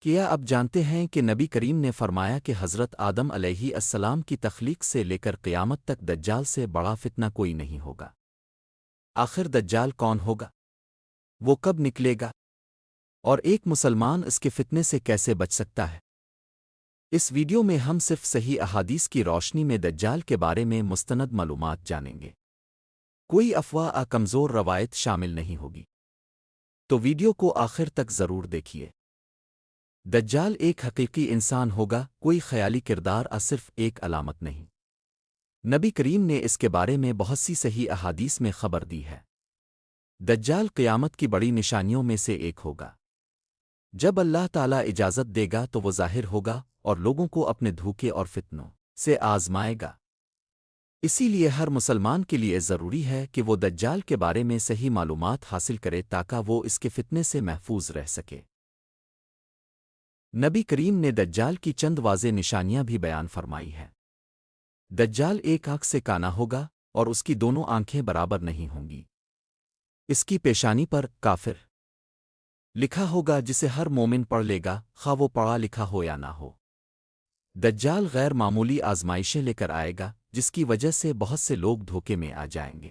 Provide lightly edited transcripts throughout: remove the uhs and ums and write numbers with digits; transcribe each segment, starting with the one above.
کیا اب جانتے ہیں کہ نبی کریم نے فرمایا کہ حضرت آدم علیہ السلام کی تخلیق سے لے کر قیامت تک دجال سے بڑا فتنہ کوئی نہیں ہوگا۔ آخر دجال کون ہوگا؟ وہ کب نکلے گا؟ اور ایک مسلمان اس کے فتنے سے کیسے بچ سکتا ہے؟ اس ویڈیو میں ہم صرف صحیح احادیث کی روشنی میں دجال کے بارے میں مستند معلومات جانیں گے۔ کوئی افواہ کمزور روایت شامل نہیں ہوگی، تو ویڈیو کو آخر تک ضرور دیکھیے۔ دجال ایک حقیقی انسان ہوگا، کوئی خیالی کردار صرف ایک علامت نہیں۔ نبی کریم نے اس کے بارے میں بہت سی صحیح احادیث میں خبر دی ہے۔ دجال قیامت کی بڑی نشانیوں میں سے ایک ہوگا۔ جب اللہ تعالیٰ اجازت دے گا تو وہ ظاہر ہوگا اور لوگوں کو اپنے دھوکے اور فتنوں سے آزمائے گا۔ اسی لیے ہر مسلمان کے لیے ضروری ہے کہ وہ دجال کے بارے میں صحیح معلومات حاصل کرے تاکہ وہ اس کے فتنے سے محفوظ رہ سکے۔ نبی کریم نے دجال کی چند واضح نشانیاں بھی بیان فرمائی ہیں۔ دجال ایک آنکھ سے کانا ہوگا اور اس کی دونوں آنکھیں برابر نہیں ہوں گی۔ اس کی پیشانی پر کافر لکھا ہوگا جسے ہر مومن پڑھ لے گا، خواہ وہ پڑھا لکھا ہو یا نہ ہو۔ دجال غیر معمولی آزمائشیں لے کر آئے گا جس کی وجہ سے بہت سے لوگ دھوکے میں آ جائیں گے۔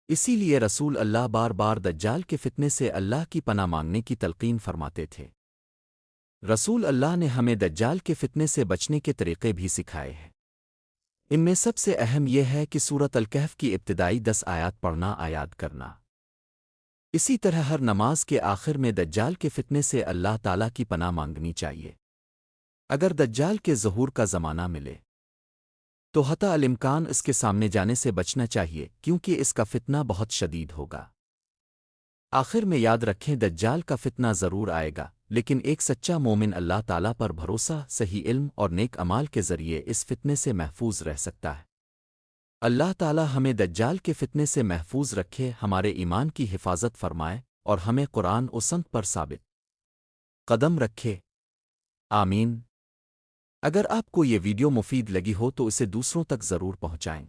اسی لیے رسول اللہ بار بار دجال کے فتنے سے اللہ کی پناہ مانگنے کی تلقین فرماتے تھے۔ رسول اللہ نے ہمیں دجال کے فتنے سے بچنے کے طریقے بھی سکھائے ہیں۔ ان میں سب سے اہم یہ ہے کہ سورۃ الکہف کی ابتدائی 10 آیات پڑھنا یاد کرنا۔ اسی طرح ہر نماز کے آخر میں دجال کے فتنے سے اللہ تعالیٰ کی پناہ مانگنی چاہیے۔ اگر دجال کے ظہور کا زمانہ ملے تو حتی الامکان اس کے سامنے جانے سے بچنا چاہیے کیونکہ اس کا فتنہ بہت شدید ہوگا۔ آخر میں یاد رکھیں دجال کا فتنہ ضرور آئے گا، لیکن ایک سچا مومن اللہ تعالیٰ پر بھروسہ، صحیح علم اور نیک اعمال کے ذریعے اس فتنے سے محفوظ رہ سکتا ہے۔ اللہ تعالیٰ ہمیں دجال کے فتنے سے محفوظ رکھے، ہمارے ایمان کی حفاظت فرمائے اور ہمیں قرآن و سنت پر ثابت قدم رکھے۔ آمین۔ اگر آپ کو یہ ویڈیو مفید لگی ہو تو اسے دوسروں تک ضرور پہنچائیں۔